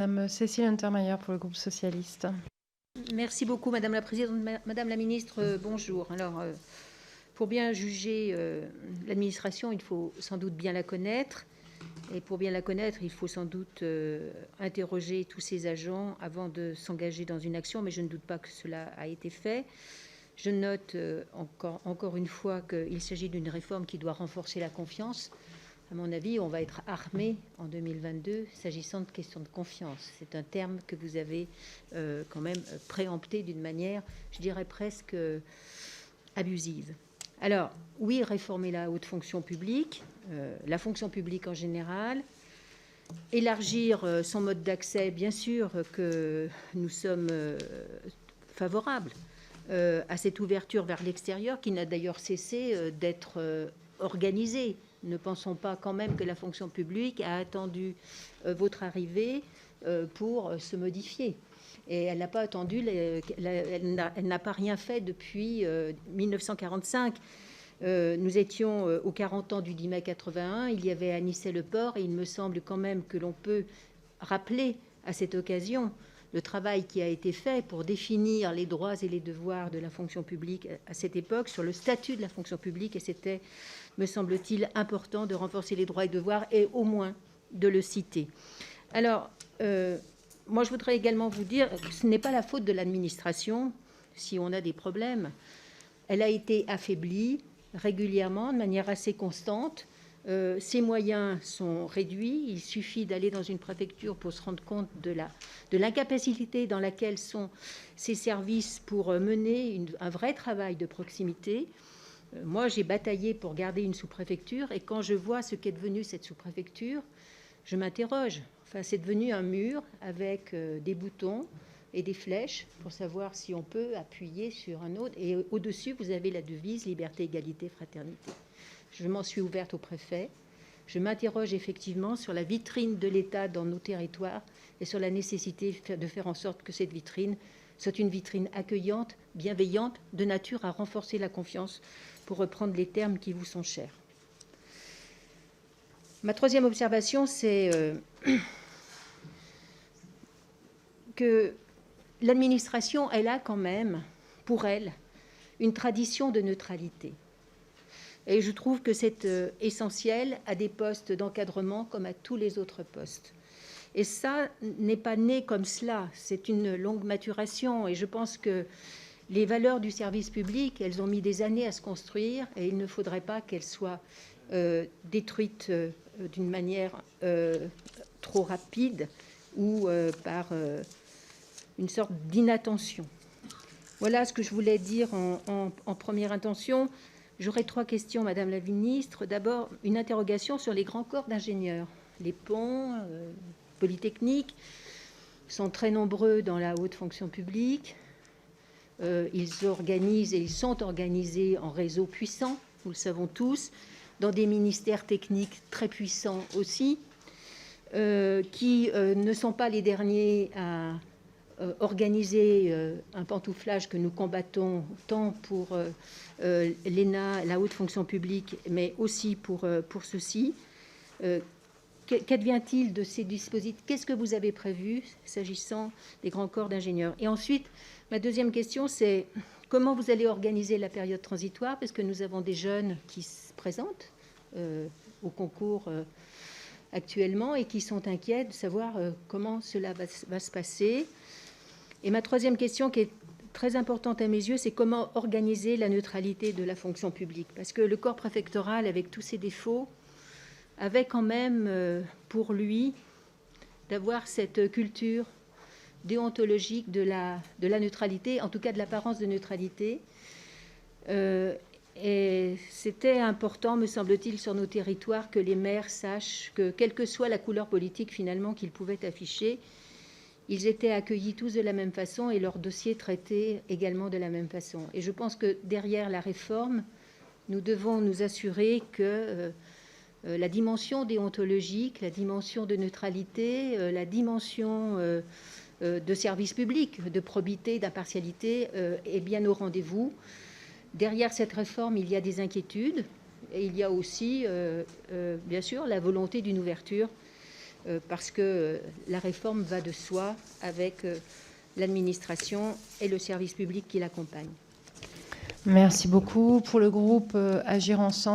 Madame Cécile Untermaier pour le groupe socialiste. Merci beaucoup, Madame la Présidente. Madame la Ministre, bonjour. Alors, pour bien juger l'administration, il faut sans doute bien la connaître. Et pour bien la connaître, il faut sans doute interroger tous ses agents avant de s'engager dans une action, mais je ne doute pas que cela a été fait. Je note encore une fois qu'il s'agit d'une réforme qui doit renforcer la confiance. À mon avis, on va être armé en 2022 s'agissant de questions de confiance. C'est un terme que vous avez quand même préempté d'une manière, je dirais presque abusive. Alors, oui, réformer la haute fonction publique, la fonction publique en général, élargir son mode d'accès, bien sûr que nous sommes favorables à cette ouverture vers l'extérieur qui n'a d'ailleurs cessé d'être organisée. Ne pensons pas quand même que la fonction publique a attendu votre arrivée pour se modifier. Et elle n'a pas attendu, elle n'a pas rien fait depuis 1945. Nous étions aux 40 ans du 10 mai 81, il y avait Anicet-le-Port, et il me semble quand même que l'on peut rappeler à cette occasion le travail qui a été fait pour définir les droits et les devoirs de la fonction publique à cette époque, sur le statut de la fonction publique, et c'était, me semble-t-il, important de renforcer les droits et devoirs et au moins de le citer. Alors, moi je voudrais également vous dire que ce n'est pas la faute de l'administration si on a des problèmes. Elle a été affaiblie régulièrement, de manière assez constante. Ses moyens sont réduits. Il suffit d'aller dans une préfecture pour se rendre compte de l'incapacité dans laquelle sont ces services pour mener un vrai travail de proximité. Moi, j'ai bataillé pour garder une sous-préfecture, et quand je vois ce qu'est devenu cette sous-préfecture, je m'interroge. Enfin, c'est devenu un mur avec des boutons et des flèches pour savoir si on peut appuyer sur un autre. Et au-dessus, vous avez la devise liberté, égalité, fraternité. Je m'en suis ouverte au préfet. Je m'interroge effectivement sur la vitrine de l'État dans nos territoires et sur la nécessité de faire en sorte que cette vitrine soit une vitrine accueillante, bienveillante, de nature à renforcer la confiance, pour reprendre les termes qui vous sont chers. Ma troisième observation, c'est que l'administration, elle a quand même, pour elle, une tradition de neutralité. Et je trouve que c'est essentiel à des postes d'encadrement comme à tous les autres postes. Et ça n'est pas né comme cela, c'est une longue maturation. Et je pense que les valeurs du service public, elles ont mis des années à se construire, et il ne faudrait pas qu'elles soient détruites d'une manière trop rapide ou par une sorte d'inattention. Voilà ce que je voulais dire en première intention. J'aurais trois questions, Madame la Ministre. D'abord, une interrogation sur les grands corps d'ingénieurs. Les ponts, polytechniques, sont très nombreux dans la haute fonction publique. Ils organisent et ils sont organisés en réseau puissant, nous le savons tous, dans des ministères techniques très puissants aussi, qui ne sont pas les derniers à organiser un pantouflage que nous combattons tant pour l'ENA, la haute fonction publique, mais aussi pour ceci. Qu'advient-il de ces dispositifs? Qu'est-ce que vous avez prévu s'agissant des grands corps d'ingénieurs? Et ensuite, ma deuxième question, c'est comment vous allez organiser la période transitoire, parce que nous avons des jeunes qui se présentent au concours actuellement et qui sont inquiets de savoir comment cela va se passer. Et ma troisième question, qui est très importante à mes yeux, c'est comment organiser la neutralité de la fonction publique. Parce que le corps préfectoral, avec tous ses défauts, avait quand même pour lui d'avoir cette culture déontologique de la neutralité, en tout cas de l'apparence de neutralité. Et c'était important, me semble-t-il, sur nos territoires, que les maires sachent que, quelle que soit la couleur politique finalement qu'ils pouvaient afficher, ils étaient accueillis tous de la même façon et leurs dossiers traités également de la même façon. Et je pense que derrière la réforme, nous devons nous assurer que la dimension déontologique, la dimension de neutralité, la dimension de service public, de probité, d'impartialité est bien au rendez-vous. Derrière cette réforme, il y a des inquiétudes et il y a aussi, bien sûr, la volonté d'une ouverture parce que la réforme va de soi avec l'administration et le service public qui l'accompagne. Merci beaucoup. Pour le groupe Agir Ensemble.